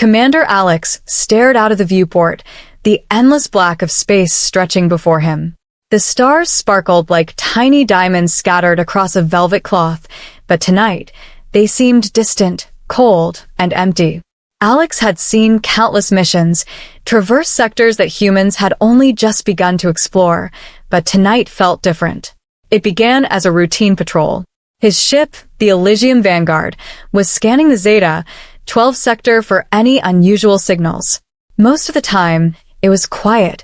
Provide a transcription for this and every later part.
Commander Alex stared out of the viewport, the endless black of space stretching before him. The stars sparkled like tiny diamonds scattered across a velvet cloth, but tonight they seemed distant, cold, and empty. Alex had seen countless missions, traverse sectors that humans had only just begun to explore, but tonight felt different. It began as a routine patrol. His ship, the Elysium Vanguard, was scanning the Zeta 12 sector for any unusual signals. Most of the time, it was quiet,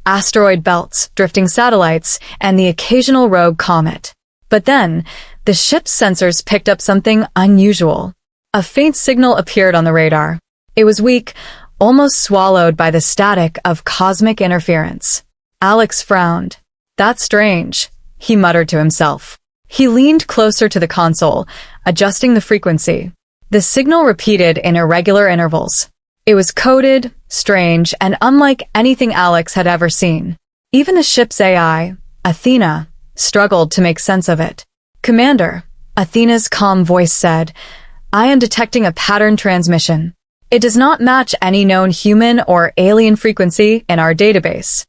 asteroid belts, drifting satellites, and the occasional rogue comet. But then, the ship's sensors picked up something unusual. A faint signal appeared on the radar. It was weak, almost swallowed by the static of cosmic interference. Alex frowned. "That's strange," he muttered to himself. He leaned closer to the console, adjusting the frequency. The signal repeated in irregular intervals. It was coded, strange, and unlike anything Alex had ever seen. Even the ship's AI, Athena, struggled to make sense of it. "Commander," Athena's calm voice said, "I am detecting a pattern transmission. It does not match any known human or alien frequency in our database."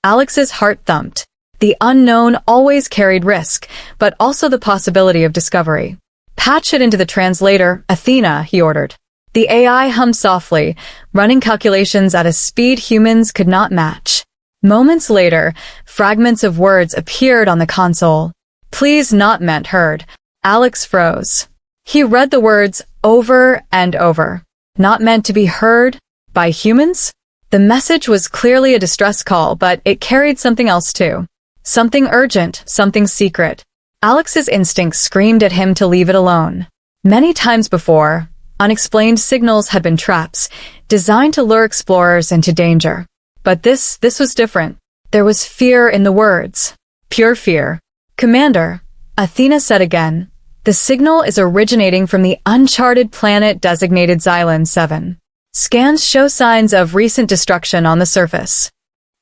Alex's heart thumped. The unknown always carried risk, but also the possibility of discovery. "Patch it into the translator, Athena," he ordered. The AI hummed softly, running calculations at a speed humans could not match. Moments later, fragments of words appeared on the console. "Please not meant heard." Alex froze. He read the words over and over. Not meant to be heard by humans? The message was clearly a distress call, but it carried something else too. Something urgent, something secret. Alex's instincts screamed at him to leave it alone. Many times before, unexplained signals had been traps, designed to lure explorers into danger. But this was different. There was fear in the words. Pure fear. "Commander," Athena said again, "the signal is originating from the uncharted planet designated Xylan 7. Scans show signs of recent destruction on the surface."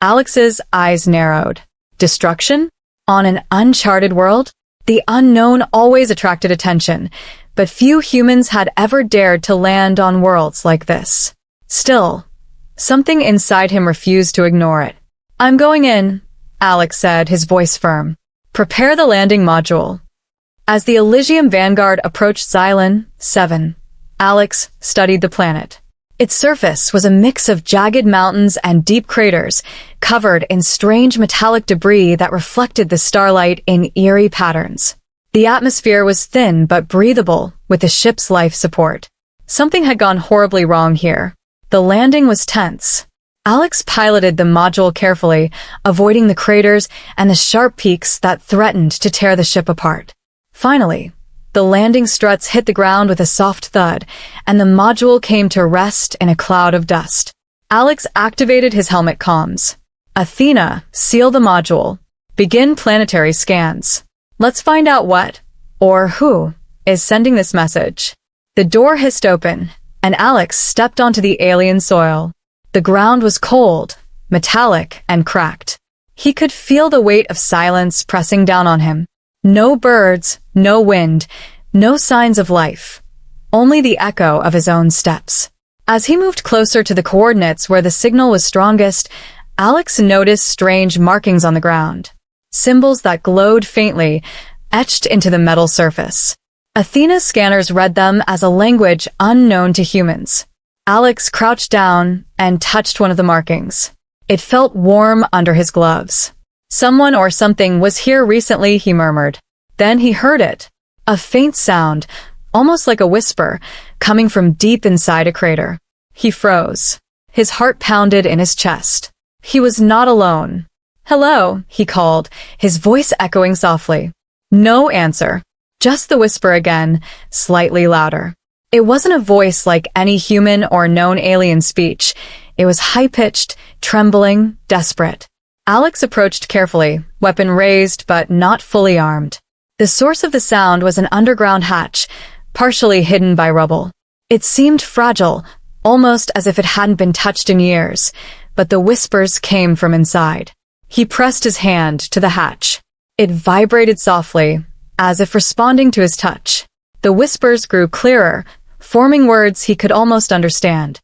Alex's eyes narrowed. Destruction? On an uncharted world? The unknown always attracted attention, but few humans had ever dared to land on worlds like this. Still, something inside him refused to ignore it. "I'm going in," Alex said, his voice firm. "Prepare the landing module." As the Elysium Vanguard approached Xylan 7, Alex studied the planet. Its surface was a mix of jagged mountains and deep craters, covered in strange metallic debris that reflected the starlight in eerie patterns. The atmosphere was thin but breathable, with the ship's life support. Something had gone horribly wrong here. The landing was tense. Alex piloted the module carefully, avoiding the craters and the sharp peaks that threatened to tear the ship apart. Finally, the landing struts hit the ground with a soft thud, and the module came to rest in a cloud of dust. Alex activated his helmet comms. "Athena, seal the module. Begin planetary scans. Let's find out what, or who, is sending this message." The door hissed open, and Alex stepped onto the alien soil. The ground was cold, metallic, and cracked. He could feel the weight of silence pressing down on him. No birds, no wind, no signs of life. Only the echo of his own steps. As he moved closer to the coordinates where the signal was strongest, Alex noticed strange markings on the ground. Symbols that glowed faintly, etched into the metal surface. Athena's scanners read them as a language unknown to humans. Alex crouched down and touched one of the markings. It felt warm under his gloves. "Someone or something was here recently," he murmured. Then he heard it. A faint sound, almost like a whisper, coming from deep inside a crater. He froze. His heart pounded in his chest. He was not alone. "Hello," he called, his voice echoing softly. No answer. Just the whisper again, slightly louder. It wasn't a voice like any human or known alien speech. It was high-pitched, trembling, desperate. Alex approached carefully, weapon raised but not fully armed. The source of the sound was an underground hatch, partially hidden by rubble. It seemed fragile, almost as if it hadn't been touched in years, but the whispers came from inside. He pressed his hand to the hatch. It vibrated softly, as if responding to his touch. The whispers grew clearer, forming words he could almost understand.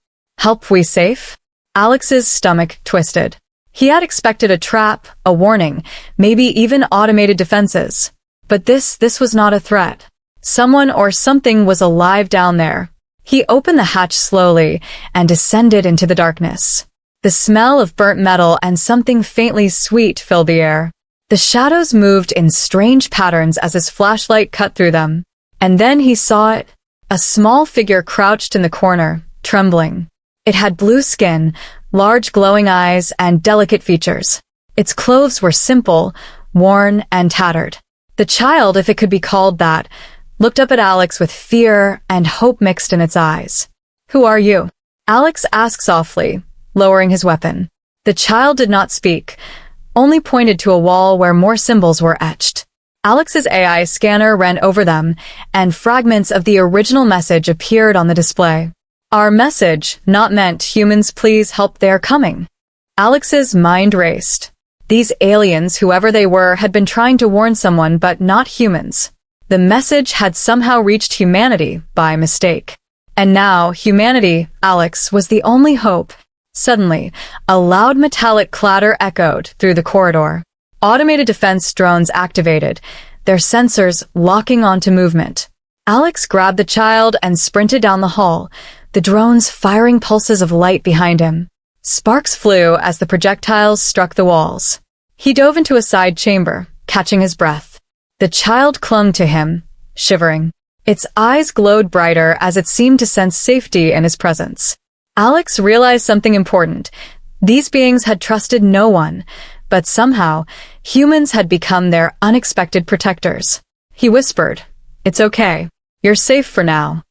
"Help we safe?" Alex's stomach twisted. He had expected a trap, a warning, maybe even automated defenses. But this was not a threat. Someone or something was alive down there. He opened the hatch slowly and descended into the darkness. The smell of burnt metal and something faintly sweet filled the air. The shadows moved in strange patterns as his flashlight cut through them. And then he saw it. A small figure crouched in the corner, trembling. It had blue skin, large glowing eyes, and delicate features. Its clothes were simple, worn, and tattered. The child, if it could be called that, looked up at Alex with fear and hope mixed in its eyes. "Who are you?" Alex asked softly, lowering his weapon. The child did not speak, only pointed to a wall where more symbols were etched. Alex's AI scanner ran over them, and fragments of the original message appeared on the display. "Our message, not meant, humans, please help, they're coming." Alex's mind raced. These aliens, whoever they were, had been trying to warn someone, but not humans. The message had somehow reached humanity by mistake. And now, humanity, Alex, was the only hope. Suddenly, a loud metallic clatter echoed through the corridor. Automated defense drones activated, their sensors locking onto movement. Alex grabbed the child and sprinted down the hall, the drones firing pulses of light behind him. Sparks flew as the projectiles struck the walls. He dove into a side chamber, catching his breath. The child clung to him, shivering. Its eyes glowed brighter as it seemed to sense safety in his presence. Alex realized something important. These beings had trusted no one, but somehow, humans had become their unexpected protectors. He whispered, "It's okay. You're safe for now."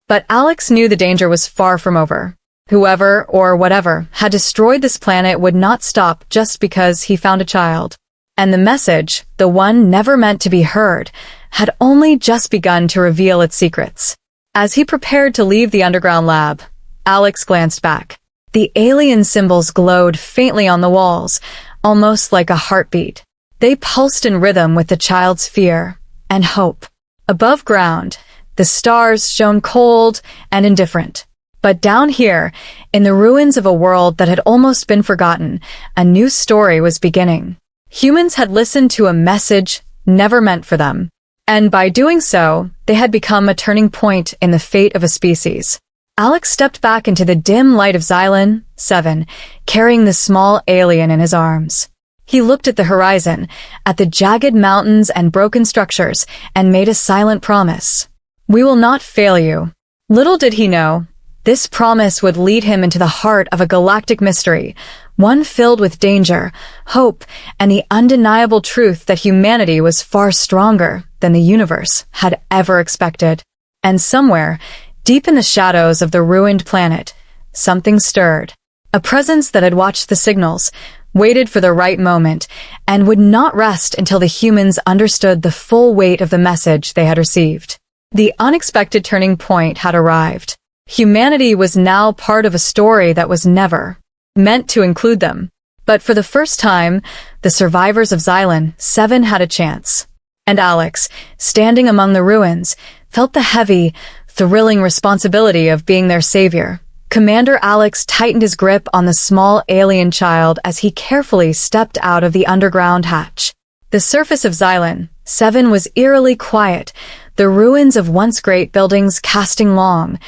But Alex knew the danger was far from over. Whoever, or whatever, had destroyed this planet would not stop just because he found a child. And the message, the one never meant to be heard, had only just begun to reveal its secrets. As he prepared to leave the underground lab, Alex glanced back. The alien symbols glowed faintly on the walls, almost like a heartbeat. They pulsed in rhythm with the child's fear and hope. Above ground, the stars shone cold and indifferent. But down here, in the ruins of a world that had almost been forgotten, a new story was beginning. Humans had listened to a message never meant for them. And by doing so, they had become a turning point in the fate of a species. Alex stepped back into the dim light of Xylan 7, carrying the small alien in his arms. He looked at the horizon, at the jagged mountains and broken structures, and made a silent promise. "We will not fail you." Little did he know, this promise would lead him into the heart of a galactic mystery, one filled with danger, hope, and the undeniable truth that humanity was far stronger than the universe had ever expected. And somewhere, deep in the shadows of the ruined planet, something stirred. A presence that had watched the signals, waited for the right moment, and would not rest until the humans understood the full weight of the message they had received. The unexpected turning point had arrived. Humanity was now part of a story that was never meant to include them. But for the first time, the survivors of Xylan 7 had a chance. And Alex, standing among the ruins, felt the heavy, thrilling responsibility of being their savior. Commander Alex tightened his grip on the small alien child as he carefully stepped out of the underground hatch. The surface of Xylan 7 was eerily quiet, the ruins of once great buildings casting long,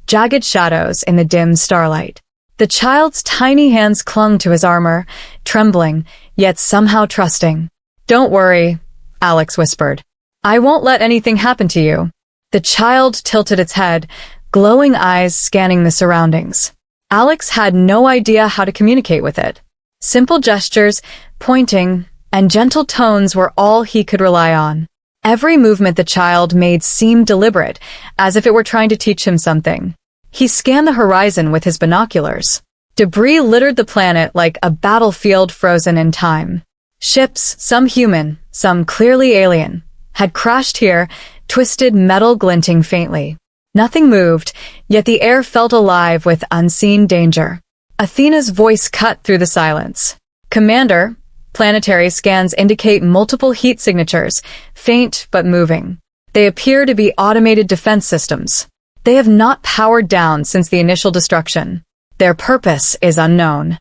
jagged shadows in the dim starlight. The child's tiny hands clung to his armor, trembling, yet somehow trusting. "Don't worry," Alex whispered. "I won't let anything happen to you." The child tilted its head, glowing eyes scanning the surroundings. Alex had no idea how to communicate with it. Simple gestures, pointing, and gentle tones were all he could rely on. Every movement the child made seemed deliberate, as if it were trying to teach him something. He scanned the horizon with his binoculars. Debris littered the planet like a battlefield frozen in time. Ships, some human, some clearly alien, had crashed here, twisted metal glinting faintly. Nothing moved, yet the air felt alive with unseen danger. Athena's voice cut through the silence. "Commander, planetary scans indicate multiple heat signatures, faint but moving. They appear to be automated defense systems. They have not powered down since the initial destruction." Their purpose is unknown.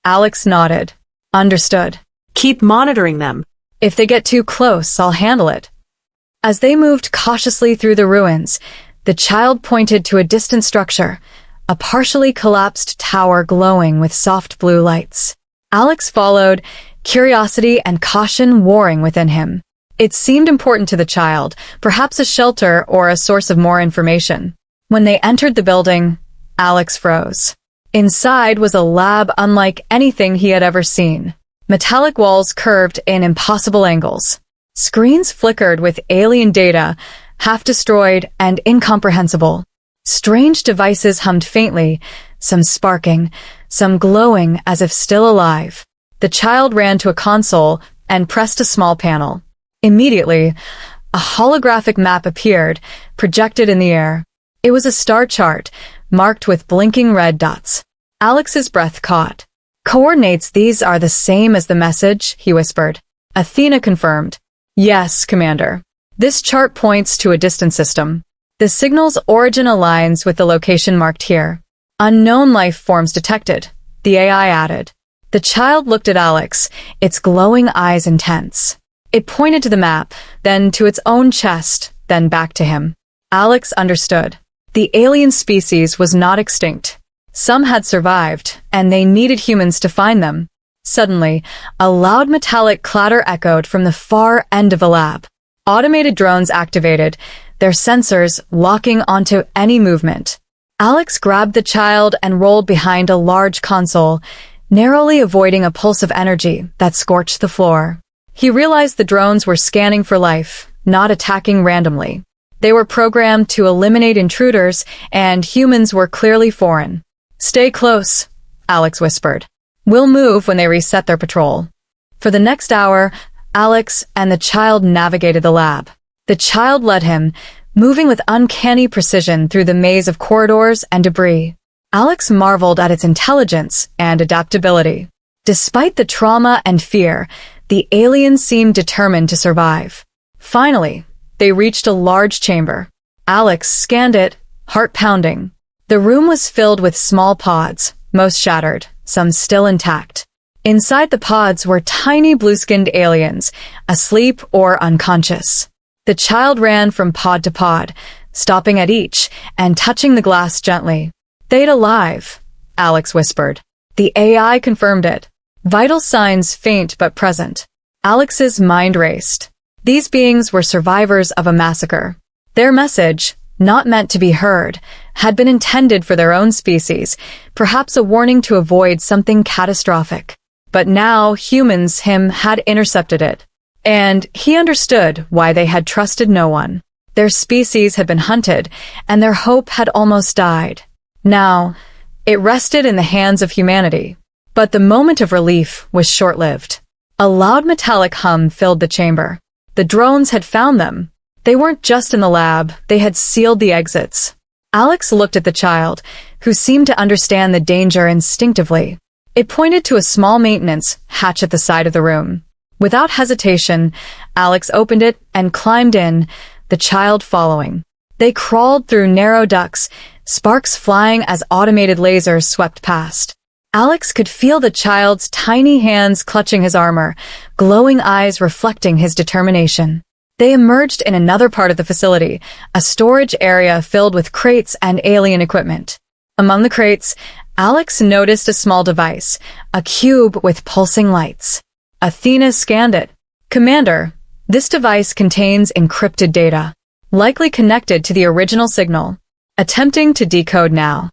Alex nodded. Understood. Keep monitoring them. If they get too close, I'll handle it. As they moved cautiously through the ruins, the child pointed to a distant structure, a partially collapsed tower glowing with soft blue lights. Alex followed, curiosity and caution warring within him. It seemed important to the child, perhaps a shelter or a source of more information. When they entered the building, Alex froze. Inside was a lab unlike anything he had ever seen. Metallic walls curved in impossible angles. Screens flickered with alien data, half-destroyed and incomprehensible. Strange devices hummed faintly, some sparking, some glowing as if still alive. The child ran to a console and pressed a small panel. Immediately, a holographic map appeared, projected in the air. It was a star chart, marked with blinking red dots. Alex's breath caught. Coordinates, these are the same as the message, he whispered. Athena confirmed. Yes, Commander. This chart points to a distant system. The signal's origin aligns with the location marked here. Unknown life forms detected, the AI added. The child looked at Alex, its glowing eyes intense. It pointed to the map, then to its own chest, then back to him. Alex understood. The alien species was not extinct. Some had survived, and they needed humans to find them. Suddenly, a loud metallic clatter echoed from the far end of the lab. Automated drones activated, their sensors locking onto any movement. Alex grabbed the child and rolled behind a large console, narrowly avoiding a pulse of energy that scorched the floor. He realized the drones were scanning for life, not attacking randomly. They were programmed to eliminate intruders, and humans were clearly foreign. Stay close, Alex whispered. We'll move when they reset their patrol. For the next hour, Alex and the child navigated the lab. The child led him, moving with uncanny precision through the maze of corridors and debris. Alex marveled at its intelligence and adaptability. Despite the trauma and fear, the aliens seemed determined to survive. Finally, they reached a large chamber. Alex scanned it, heart pounding. The room was filled with small pods, most shattered, some still intact. Inside the pods were tiny blue-skinned aliens, asleep or unconscious. The child ran from pod to pod, stopping at each and touching the glass gently. They'd alive, Alex whispered. The AI confirmed it. Vital signs faint but present. Alex's mind raced. These beings were survivors of a massacre. Their message, not meant to be heard, had been intended for their own species, perhaps a warning to avoid something catastrophic. But now humans, had intercepted it. And he understood why they had trusted no one. Their species had been hunted, and their hope had almost died. Now, it rested in the hands of humanity. But the moment of relief was short-lived. A loud metallic hum filled the chamber. The drones had found them. They weren't just in the lab, they had sealed the exits. Alex looked at the child, who seemed to understand the danger instinctively. It pointed to a small maintenance hatch at the side of the room. Without hesitation, Alex opened it and climbed in, the child following. They crawled through narrow ducts, sparks flying as automated lasers swept past. Alex could feel the child's tiny hands clutching his armor, glowing eyes reflecting his determination. They emerged in another part of the facility, a storage area filled with crates and alien equipment. Among the crates, Alex noticed a small device, a cube with pulsing lights. Athena scanned it. Commander, this device contains encrypted data, likely connected to the original signal. Attempting to decode now.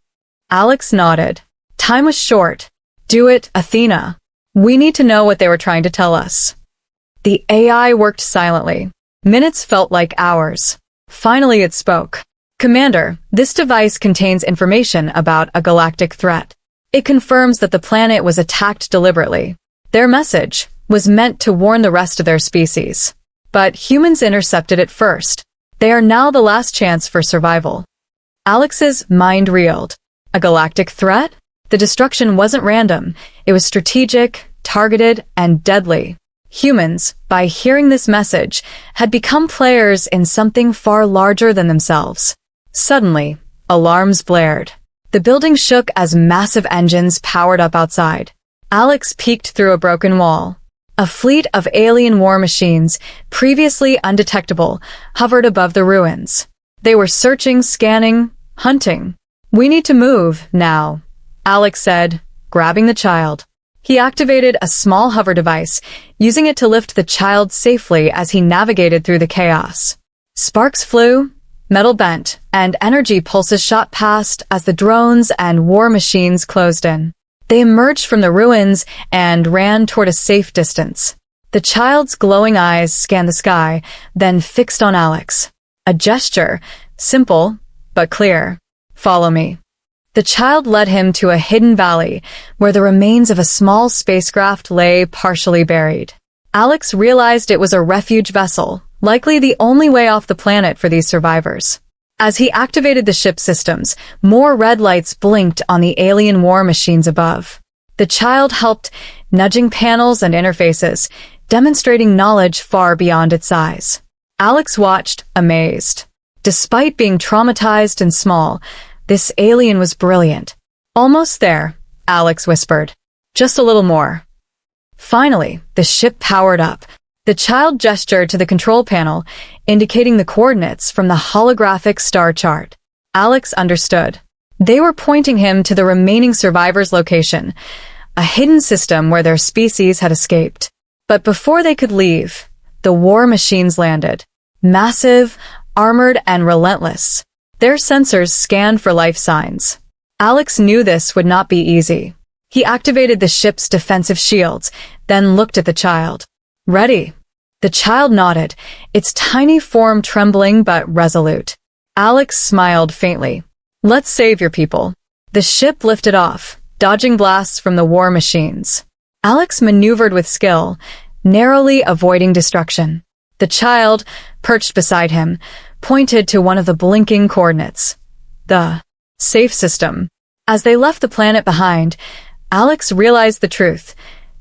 Alex nodded. Time was short. Do it, Athena. We need to know what they were trying to tell us. The AI worked silently. Minutes felt like hours. Finally it spoke. Commander, this device contains information about a galactic threat. It confirms that the planet was attacked deliberately. Their message was meant to warn the rest of their species. But humans intercepted it first. They are now the last chance for survival. Alex's mind reeled. A galactic threat? The destruction wasn't random. It was strategic, targeted, and deadly. Humans, by hearing this message, had become players in something far larger than themselves. Suddenly, alarms blared. The building shook as massive engines powered up outside. Alex peeked through a broken wall. A fleet of alien war machines, previously undetectable, hovered above the ruins. They were searching, scanning, hunting. "We need to move, now," Alex said, grabbing the child. He activated a small hover device, using it to lift the child safely as he navigated through the chaos. Sparks flew, metal bent, and energy pulses shot past as the drones and war machines closed in. They emerged from the ruins and ran toward a safe distance. The child's glowing eyes scanned the sky, then fixed on Alex. A gesture, simple but clear. "Follow me." The child led him to a hidden valley where the remains of a small spacecraft lay partially buried. Alex realized it was a refuge vessel, likely the only way off the planet for these survivors. As he activated the ship's systems, more red lights blinked on the alien war machines above. The child helped, nudging panels and interfaces, demonstrating knowledge far beyond its size. Alex watched, amazed. Despite being traumatized and small, this alien was brilliant. "Almost there," Alex whispered. "Just a little more." Finally, the ship powered up. The child gestured to the control panel, indicating the coordinates from the holographic star chart. Alex understood. They were pointing him to the remaining survivors' location, a hidden system where their species had escaped. But before they could leave, the war machines landed. Massive, armored, and relentless. Their sensors scanned for life signs. Alex knew this would not be easy. He activated the ship's defensive shields, then looked at the child. "Ready?" The child nodded, its tiny form trembling but resolute. Alex smiled faintly. "Let's save your people." The ship lifted off, dodging blasts from the war machines. Alex maneuvered with skill, narrowly avoiding destruction. The child, perched beside him, pointed to one of the blinking coordinates. The safe system. As they left the planet behind, Alex realized the truth.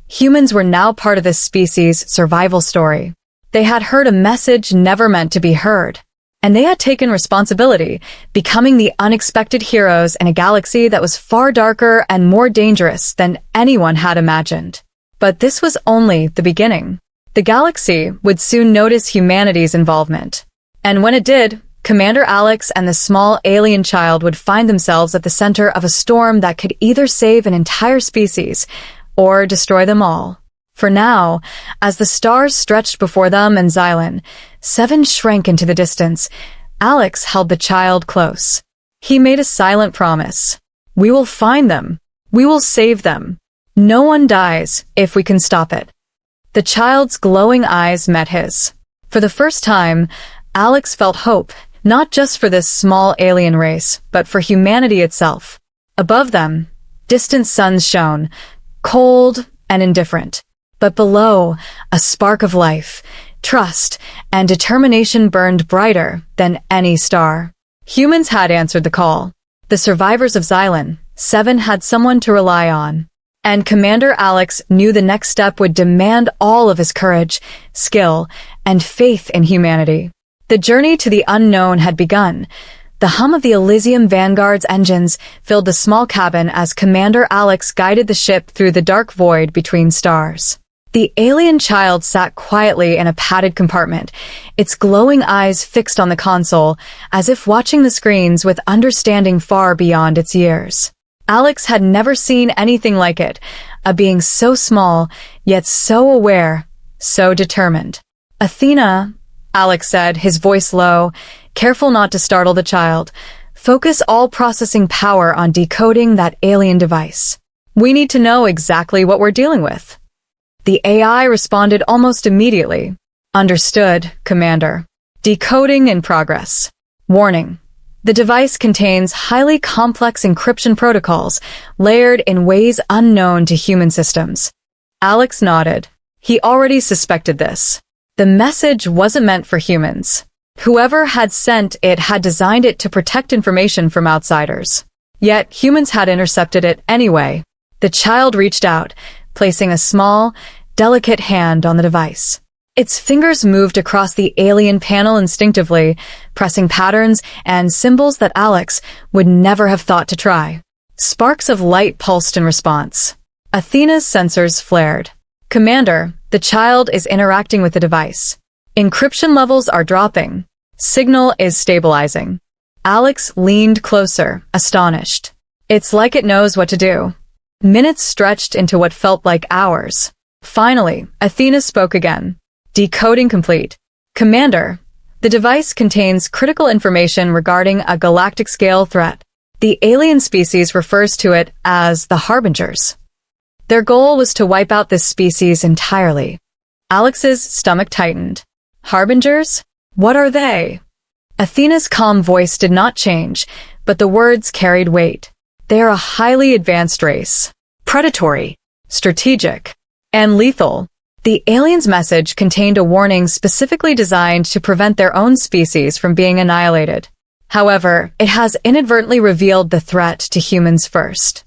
Humans were now part of this species' survival story. They had heard a message never meant to be heard. And they had taken responsibility, becoming the unexpected heroes in a galaxy that was far darker and more dangerous than anyone had imagined. But this was only the beginning. The galaxy would soon notice humanity's involvement. And when it did, Commander Alex and the small alien child would find themselves at the center of a storm that could either save an entire species or destroy them all. For now, as the stars stretched before them and Xylan, 7 shrank into the distance, Alex held the child close. He made a silent promise. "We will find them. We will save them. No one dies if we can stop it." The child's glowing eyes met his. For the first time, Alex felt hope, not just for this small alien race, but for humanity itself. Above them, distant suns shone, cold and indifferent. But below, a spark of life, trust, and determination burned brighter than any star. Humans had answered the call. The survivors of Xylan, 7 had someone to rely on. And Commander Alex knew the next step would demand all of his courage, skill, and faith in humanity. The journey to the unknown had begun. The hum of the Elysium Vanguard's engines filled the small cabin as Commander Alex guided the ship through the dark void between stars. The alien child sat quietly in a padded compartment, its glowing eyes fixed on the console, as if watching the screens with understanding far beyond its years. Alex had never seen anything like it, a being so small, yet so aware, so determined. "Athena," Alex said, his voice low, careful not to startle the child, "focus all processing power on decoding that alien device. We need to know exactly what we're dealing with." The AI responded almost immediately. "Understood, Commander. Decoding in progress. Warning. The device contains highly complex encryption protocols, layered in ways unknown to human systems." Alex nodded. He already suspected this. The message wasn't meant for humans. Whoever had sent it had designed it to protect information from outsiders. Yet humans had intercepted it anyway. The child reached out, placing a small, delicate hand on the device. Its fingers moved across the alien panel instinctively, pressing patterns and symbols that Alex would never have thought to try. Sparks of light pulsed in response. Athena's sensors flared. "Commander, the child is interacting with the device. Encryption levels are dropping. Signal is stabilizing." Alex leaned closer, astonished. "It's like it knows what to do." Minutes stretched into what felt like hours. Finally, Athena spoke again. Decoding complete. "Commander, the device contains critical information regarding a galactic-scale threat. The alien species refers to it as the Harbingers. Their goal was to wipe out this species entirely." Alex's stomach tightened. "Harbingers? What are they?" Athena's calm voice did not change, but the words carried weight. "They are a highly advanced race. Predatory, strategic, and lethal." The aliens' message contained a warning specifically designed to prevent their own species from being annihilated. However, it has inadvertently revealed the threat to humans first.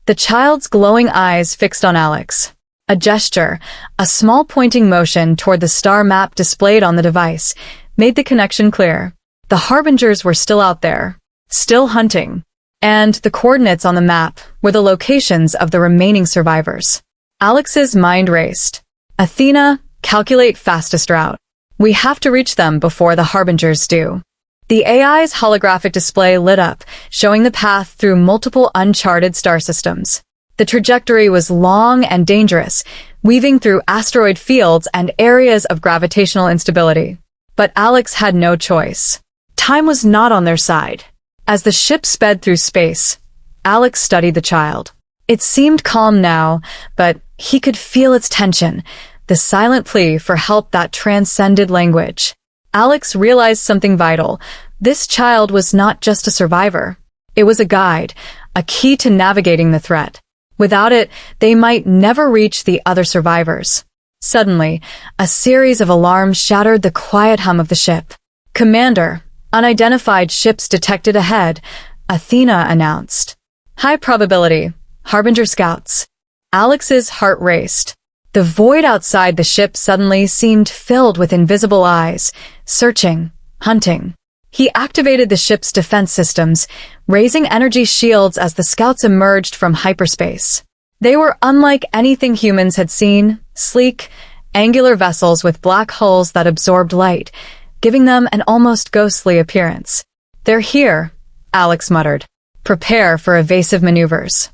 The child's glowing eyes fixed on Alex. A gesture, a small pointing motion toward the star map displayed on the device, made the connection clear. The Harbingers were still out there, still hunting, and the coordinates on the map were the locations of the remaining survivors. Alex's mind raced. "Athena, calculate fastest route. We have to reach them before the Harbingers do." The AI's holographic display lit up, showing the path through multiple uncharted star systems. The trajectory was long and dangerous, weaving through asteroid fields and areas of gravitational instability. But Alex had no choice. Time was not on their side. As the ship sped through space, Alex studied the child. It seemed calm now, but he could feel its tension, the silent plea for help that transcended language. Alex realized something vital. This child was not just a survivor. It was a guide, a key to navigating the threat. Without it, they might never reach the other survivors. Suddenly, a series of alarms shattered the quiet hum of the ship. "Commander, unidentified ships detected ahead," Athena announced. "High probability. Harbinger scouts." Alex's heart raced. The void outside the ship suddenly seemed filled with invisible eyes, searching, hunting. He activated the ship's defense systems, raising energy shields as the scouts emerged from hyperspace. They were unlike anything humans had seen, sleek, angular vessels with black hulls that absorbed light, giving them an almost ghostly appearance. "They're here," Alex muttered. "Prepare for evasive maneuvers."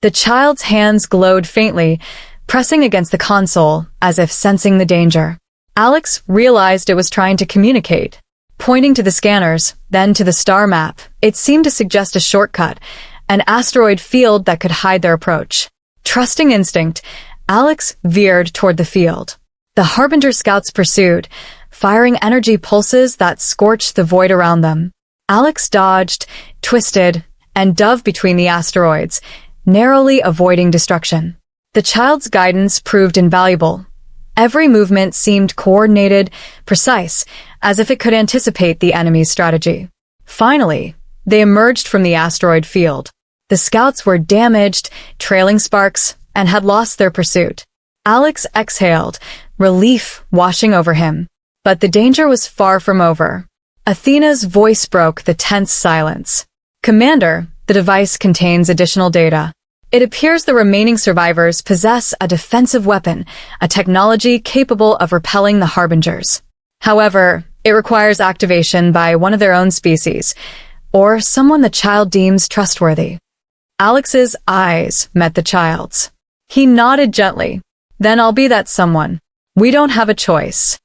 The child's hands glowed faintly, pressing against the console as if sensing the danger. Alex realized it was trying to communicate. Pointing to the scanners, then to the star map, it seemed to suggest a shortcut, an asteroid field that could hide their approach. Trusting instinct, Alex veered toward the field. The Harbinger scouts pursued, firing energy pulses that scorched the void around them. Alex dodged, twisted, and dove between the asteroids, narrowly avoiding destruction. The child's guidance proved invaluable. Every movement seemed coordinated, precise, as if it could anticipate the enemy's strategy. Finally, they emerged from the asteroid field. The scouts were damaged, trailing sparks, and had lost their pursuit. Alex exhaled, relief washing over him. But the danger was far from over. Athena's voice broke the tense silence. "Commander, the device contains additional data. It appears the remaining survivors possess a defensive weapon, a technology capable of repelling the Harbingers. However, it requires activation by one of their own species, or someone the child deems trustworthy." Alex's eyes met the child's. He nodded gently. "Then I'll be that someone. We don't have a choice."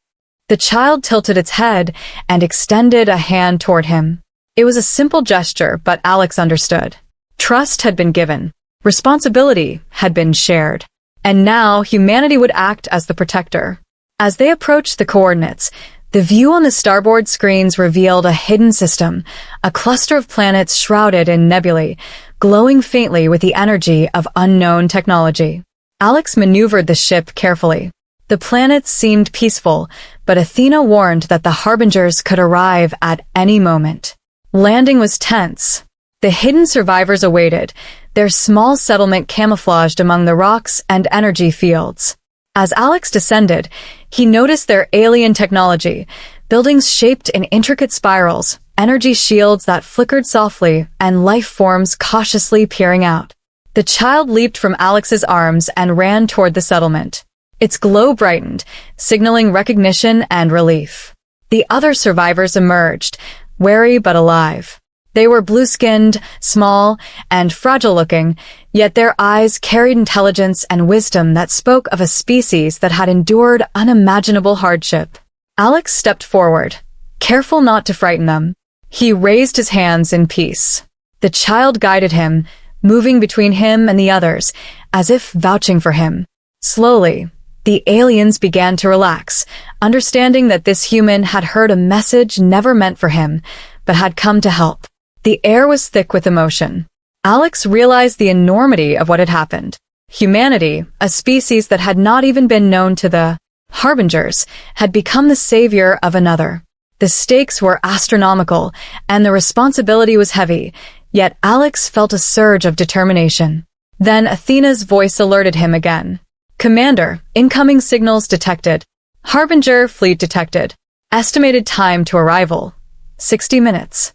The child tilted its head and extended a hand toward him. It was a simple gesture, but Alex understood. Trust had been given. Responsibility had been shared. And now humanity would act as the protector. As they approached the coordinates, the view on the starboard screens revealed a hidden system, a cluster of planets shrouded in nebulae, glowing faintly with the energy of unknown technology. Alex maneuvered the ship carefully. The planets seemed peaceful, but Athena warned that the Harbingers could arrive at any moment. Landing was tense. The hidden survivors awaited, their small settlement camouflaged among the rocks and energy fields. As Alex descended, he noticed their alien technology, buildings shaped in intricate spirals, energy shields that flickered softly, and life forms cautiously peering out. The child leaped from Alex's arms and ran toward the settlement. Its glow brightened, signaling recognition and relief. The other survivors emerged, wary but alive. They were blue-skinned, small, and fragile-looking, yet their eyes carried intelligence and wisdom that spoke of a species that had endured unimaginable hardship. Alex stepped forward, careful not to frighten them. He raised his hands in peace. The child guided him, moving between him and the others, as if vouching for him. Slowly, the aliens began to relax, understanding that this human had heard a message never meant for him, but had come to help. The air was thick with emotion. Alex realized the enormity of what had happened. Humanity, a species that had not even been known to the Harbingers, had become the savior of another. The stakes were astronomical, and the responsibility was heavy, yet Alex felt a surge of determination. Then Athena's voice alerted him again. "Commander, incoming signals detected. Harbinger fleet detected. Estimated time to arrival, 60 minutes.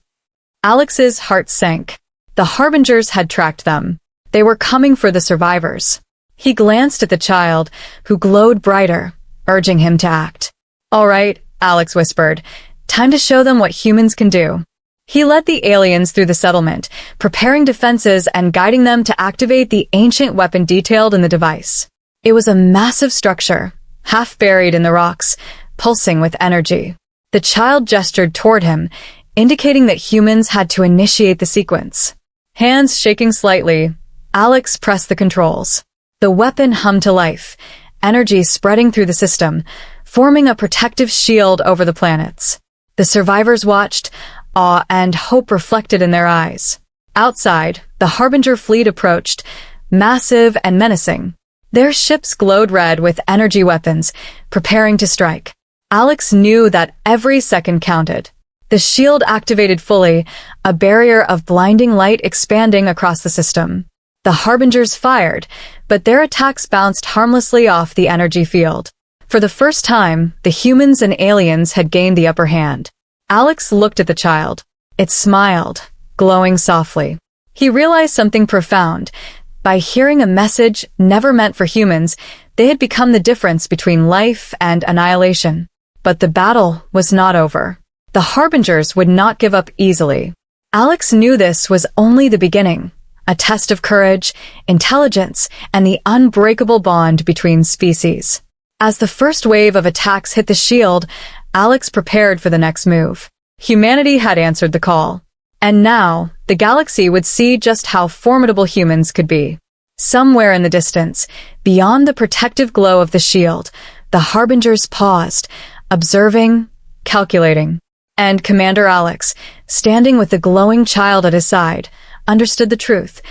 Alex's heart sank. The Harbingers had tracked them. They were coming for the survivors. He glanced at the child, who glowed brighter, urging him to act. "All right," Alex whispered. "Time to show them what humans can do." He led the aliens through the settlement, preparing defenses and guiding them to activate the ancient weapon detailed in the device. It was a massive structure, half buried in the rocks, pulsing with energy. The child gestured toward him, indicating that humans had to initiate the sequence. Hands shaking slightly, Alex pressed the controls. The weapon hummed to life, energy spreading through the system, forming a protective shield over the planets. The survivors watched, awe and hope reflected in their eyes. Outside, the Harbinger fleet approached, massive and menacing. Their ships glowed red with energy weapons, preparing to strike. Alex knew that every second counted. The shield activated fully, a barrier of blinding light expanding across the system. The Harbingers fired, but their attacks bounced harmlessly off the energy field. For the first time, the humans and aliens had gained the upper hand. Alex looked at the child. It smiled, glowing softly. He realized something profound. By hearing a message never meant for humans, they had become the difference between life and annihilation. But the battle was not over. The Harbingers would not give up easily. Alex knew this was only the beginning, a test of courage, intelligence, and the unbreakable bond between species. As the first wave of attacks hit the shield, Alex prepared for the next move. Humanity had answered the call. And now, the galaxy would see just how formidable humans could be. Somewhere in the distance, beyond the protective glow of the shield, the Harbingers paused, observing, calculating. And Commander Alex, standing with the glowing child at his side, understood the truth.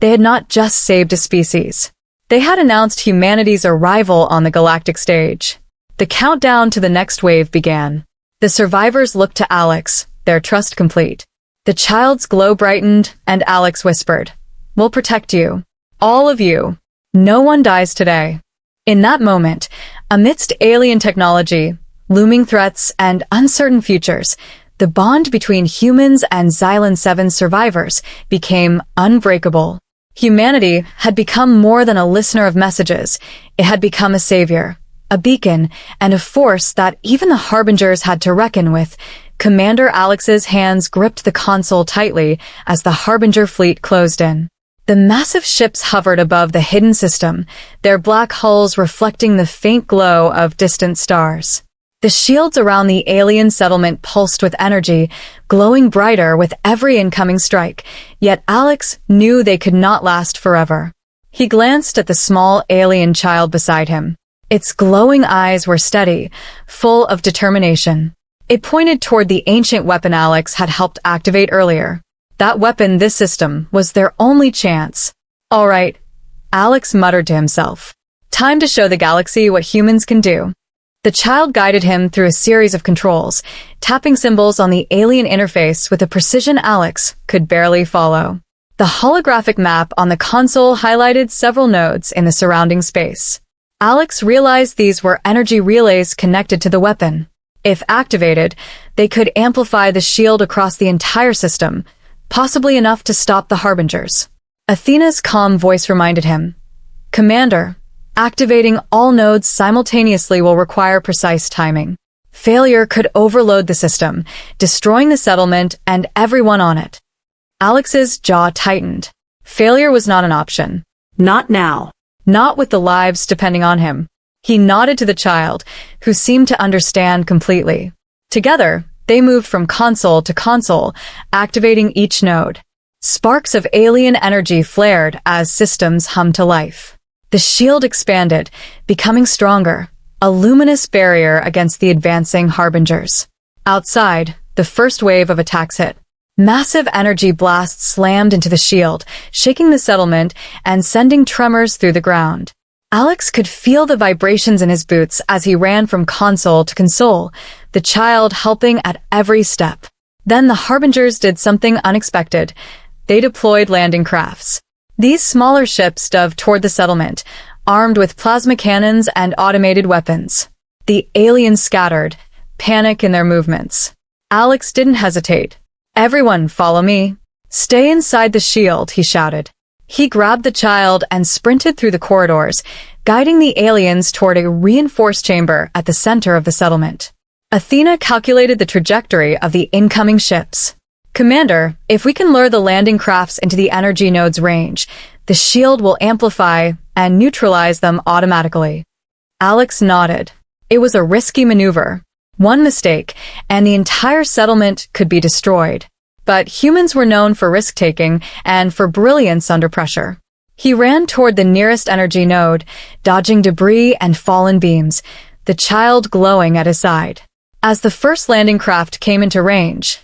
They had not just saved a species. They had announced humanity's arrival on the galactic stage. The countdown to the next wave began. The survivors looked to Alex, their trust complete. The child's glow brightened, and Alex whispered, "We'll protect you. All of you. No one dies today." In that moment, amidst alien technology, looming threats, and uncertain futures, the bond between humans and Xylon 7 survivors became unbreakable. Humanity had become more than a listener of messages. It had become a savior, a beacon, and a force that even the Harbingers had to reckon with. Commander Alex's hands gripped the console tightly as the Harbinger fleet closed in. The massive ships hovered above the hidden system, their black hulls reflecting the faint glow of distant stars. The shields around the alien settlement pulsed with energy, glowing brighter with every incoming strike, yet Alex knew they could not last forever. He glanced at the small alien child beside him. Its glowing eyes were steady, full of determination. It pointed toward the ancient weapon Alex had helped activate earlier. That weapon, this system, was their only chance. "All right," Alex muttered to himself. "Time to show the galaxy what humans can do." The child guided him through a series of controls, tapping symbols on the alien interface with a precision Alex could barely follow. The holographic map on the console highlighted several nodes in the surrounding space. Alex realized these were energy relays connected to the weapon. If activated, they could amplify the shield across the entire system, possibly enough to stop the Harbingers. Athena's calm voice reminded him, "Commander, activating all nodes simultaneously will require precise timing. Failure could overload the system, destroying the settlement and everyone on it." Alex's jaw tightened. Failure was not an option. Not now. Not with the lives depending on him. He nodded to the child, who seemed to understand completely. Together, they moved from console to console, activating each node. Sparks of alien energy flared as systems hummed to life. The shield expanded, becoming stronger, a luminous barrier against the advancing Harbingers. Outside, the first wave of attacks hit. Massive energy blasts slammed into the shield, shaking the settlement and sending tremors through the ground. Alex could feel the vibrations in his boots as he ran from console to console, the child helping at every step. Then the Harbingers did something unexpected. They deployed landing crafts. These smaller ships dove toward the settlement, armed with plasma cannons and automated weapons. The aliens scattered, panic in their movements. Alex didn't hesitate. "Everyone, follow me. Stay inside the shield," he shouted. He grabbed the child and sprinted through the corridors, guiding the aliens toward a reinforced chamber at the center of the settlement. Athena calculated the trajectory of the incoming ships. "Commander, if we can lure the landing crafts into the energy node's range, the shield will amplify and neutralize them automatically." Alex nodded. It was a risky maneuver. One mistake, and the entire settlement could be destroyed. But humans were known for risk-taking and for brilliance under pressure. He ran toward the nearest energy node, dodging debris and fallen beams, the child glowing at his side. As the first landing craft came into range,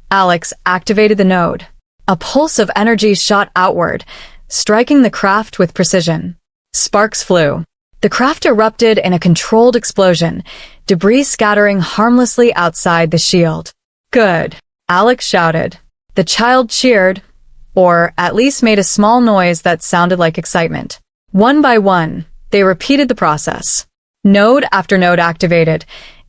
Alex activated the node. A pulse of energy shot outward, striking the craft with precision. Sparks flew. The craft erupted in a controlled explosion, debris scattering harmlessly outside the shield. "Good," Alex shouted. The child cheered, or at least made a small noise that sounded like excitement. One by one, they repeated the process. Node after node activated,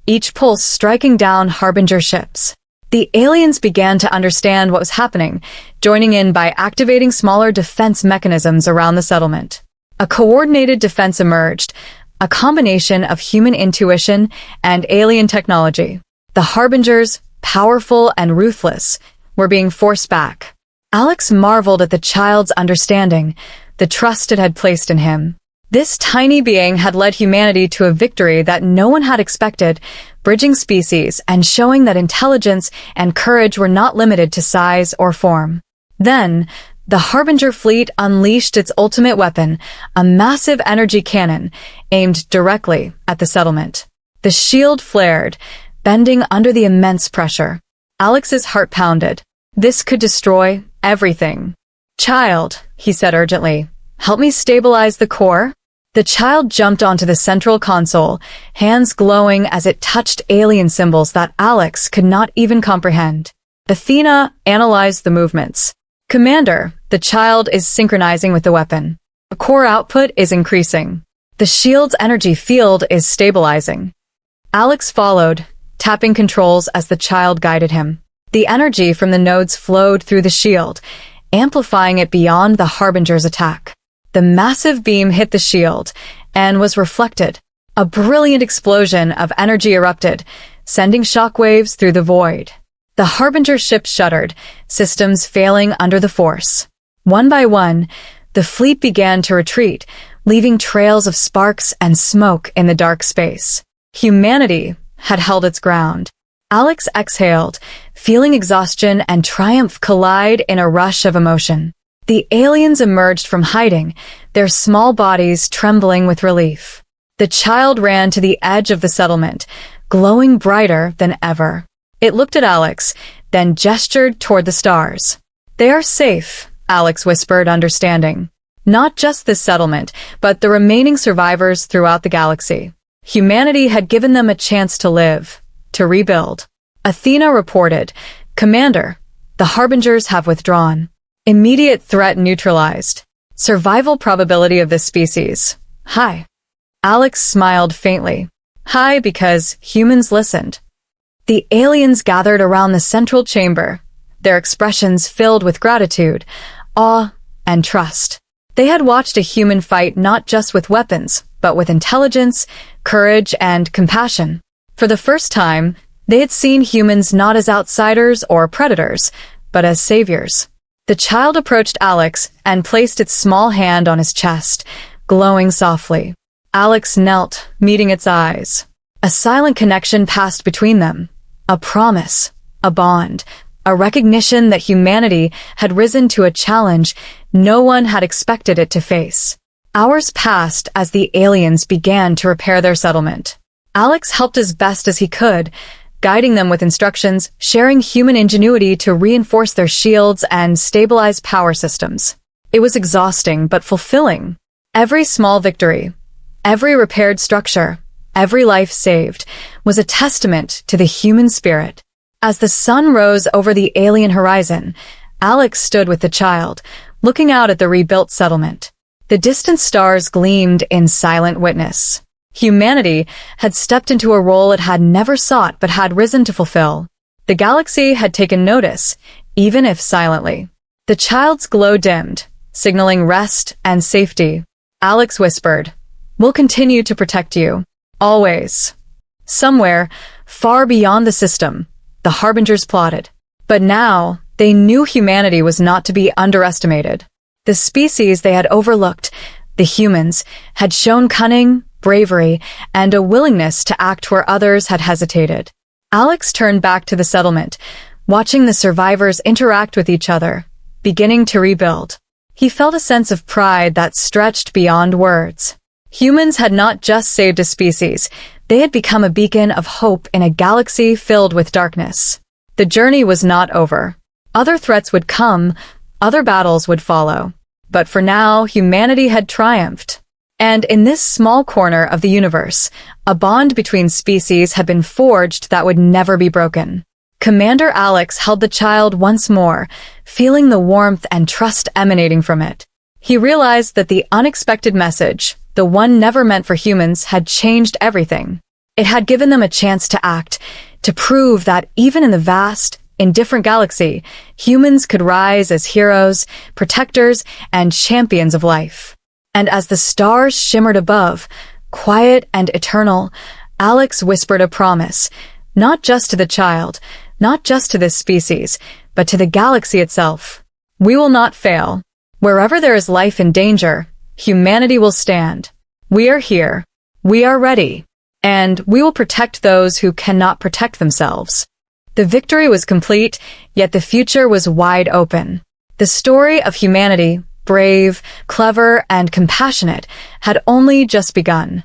each pulse striking down Harbinger ships. The aliens began to understand what was happening, joining in by activating smaller defense mechanisms around the settlement. A coordinated defense emerged, a combination of human intuition and alien technology. The Harbingers, powerful and ruthless, were being forced back. Alex marveled at the child's understanding, the trust it had placed in him. This tiny being had led humanity to a victory that no one had expected, bridging species and showing that intelligence and courage were not limited to size or form. Then, the Harbinger fleet unleashed its ultimate weapon, a massive energy cannon, aimed directly at the settlement. The shield flared, bending under the immense pressure. Alex's heart pounded. This could destroy everything. "Child," he said urgently, "help me stabilize the core." The child jumped onto the central console, hands glowing as it touched alien symbols that Alex could not even comprehend. Athena analyzed the movements. "Commander, the child is synchronizing with the weapon. The core output is increasing. The shield's energy field is stabilizing." Alex followed, tapping controls as the child guided him. The energy from the nodes flowed through the shield, amplifying it beyond the Harbinger's attack. The massive beam hit the shield and was reflected. A brilliant explosion of energy erupted, sending shockwaves through the void. The Harbinger ship shuddered, systems failing under the force. One by one, the fleet began to retreat, leaving trails of sparks and smoke in the dark space. Humanity had held its ground. Alex exhaled, feeling exhaustion and triumph collide in a rush of emotion. The aliens emerged from hiding, their small bodies trembling with relief. The child ran to the edge of the settlement, glowing brighter than ever. It looked at Alex, then gestured toward the stars. "They are safe," Alex whispered, understanding. Not just this settlement, but the remaining survivors throughout the galaxy. Humanity had given them a chance to live, to rebuild. Athena reported, "Commander, the Harbingers have withdrawn. Immediate threat neutralized. Survival probability of this species high." Alex smiled faintly. High because humans listened. The aliens gathered around the central chamber, their expressions filled with gratitude, awe, and trust. They had watched a human fight not just with weapons, but with intelligence, courage, and compassion. For the first time, they had seen humans not as outsiders or predators, but as saviors. The child approached Alex and placed its small hand on his chest, glowing softly. Alex knelt, meeting its eyes. A silent connection passed between them. A promise, a bond, a recognition that humanity had risen to a challenge no one had expected it to face. Hours passed as the aliens began to repair their settlement. Alex helped as best as he could, guiding them with instructions, sharing human ingenuity to reinforce their shields and stabilize power systems. It was exhausting but fulfilling. Every small victory, every repaired structure, every life saved, was a testament to the human spirit. As the sun rose over the alien horizon, Alex stood with the child, looking out at the rebuilt settlement. The distant stars gleamed in silent witness. Humanity had stepped into a role it had never sought but had risen to fulfill. The galaxy had taken notice, even if silently. The child's glow dimmed, signaling rest and safety. Alex whispered, "We'll continue to protect you. Always." Somewhere, far beyond the system, the Harbingers plotted. But now, they knew humanity was not to be underestimated. The species they had overlooked, the humans, had shown cunning, bravery, and a willingness to act where others had hesitated. Alex turned back to the settlement, watching the survivors interact with each other, beginning to rebuild. He felt a sense of pride that stretched beyond words. Humans had not just saved a species, they had become a beacon of hope in a galaxy filled with darkness. The journey was not over. Other threats would come, other battles would follow. But for now, humanity had triumphed. And in this small corner of the universe, a bond between species had been forged that would never be broken. Commander Alex held the child once more, feeling the warmth and trust emanating from it. He realized that the unexpected message, the one never meant for humans, had changed everything. It had given them a chance to act, to prove that even in the vast, indifferent galaxy, humans could rise as heroes, protectors, and champions of life. And as the stars shimmered above, quiet and eternal, Alex whispered a promise, not just to the child, not just to this species, but to the galaxy itself. We will not fail. Wherever there is life in danger, humanity will stand. We are here. We are ready. And we will protect those who cannot protect themselves. The victory was complete, yet the future was wide open. The story of humanity, brave, clever, and compassionate, had only just begun.